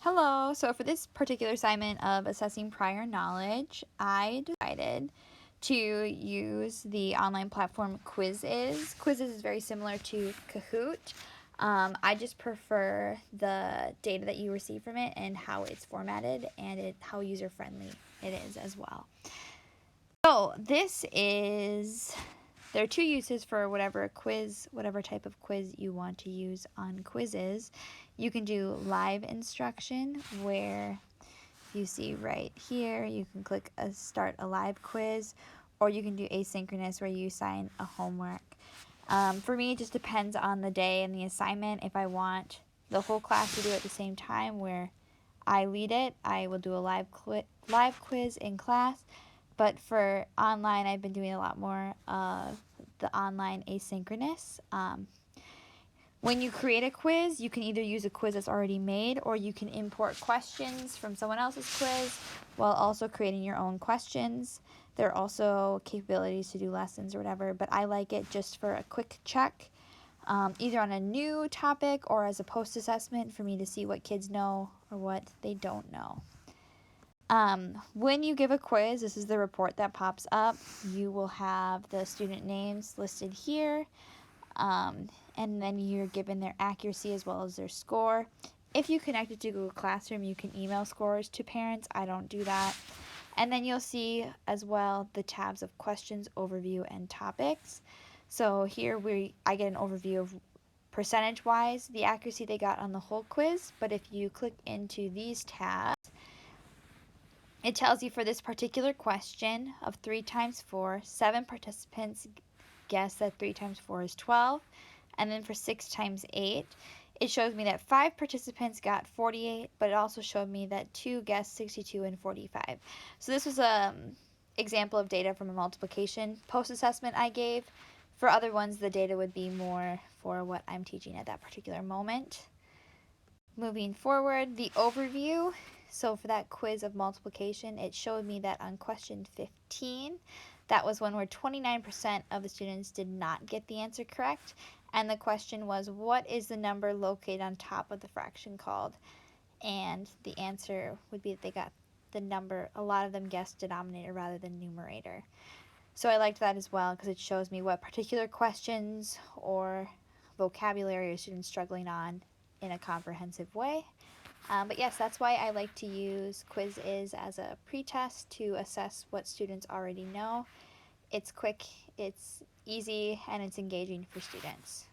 Hello, so for this particular assignment of assessing prior knowledge, I decided to use the online platform Quizzes. Quizzes is very similar to Kahoot. I just prefer the data that you receive from it and how it's formatted and how user-friendly it is as well. So there are two uses for whatever type of quiz you want to use on Quizzes. You can do live instruction, where you see right here, you can click start a live quiz, or you can do asynchronous, where you assign a homework. For me, it just depends on the day and the assignment. If I want the whole class to do it at the same time, where I lead it, I will do a live quiz in class. But for online, I've been doing a lot more of the online asynchronous. When you create a quiz, you can either use a quiz that's already made, or you can import questions from someone else's quiz while also creating your own questions. There are also capabilities to do lessons or whatever, but I like it just for a quick check, either on a new topic or as a post-assessment for me to see what kids know or what they don't know. When you give a quiz, this is the report that pops up. You will have the student names listed here, and then you're given their accuracy as well as their score. If you connect it to Google Classroom, you can email scores to parents. I don't do that. And then you'll see as well the tabs of questions, overview, and topics. So here I get an overview of percentage-wise the accuracy they got on the whole quiz, but if you click into these tabs, it tells you for this particular question of 3 times 4, 7 participants guessed that 3 times 4 is 12. And then for 6 times 8, it shows me that 5 participants got 48, but it also showed me that 2 guessed 62 and 45. So this was an example of data from a multiplication post-assessment I gave. For other ones, the data would be more for what I'm teaching at that particular moment. Moving forward, the overview. So for that quiz of multiplication, it showed me that on question 15, that was one where 29% of the students did not get the answer correct. And the question was, what is the number located on top of the fraction called? And the answer would be that they got the number, a lot of them guessed denominator rather than numerator. So I liked that as well, because it shows me what particular questions or vocabulary are students struggling on in a comprehensive way. But yes, that's why I like to use Quizzes as a pretest to assess what students already know. It's quick, it's easy, and it's engaging for students.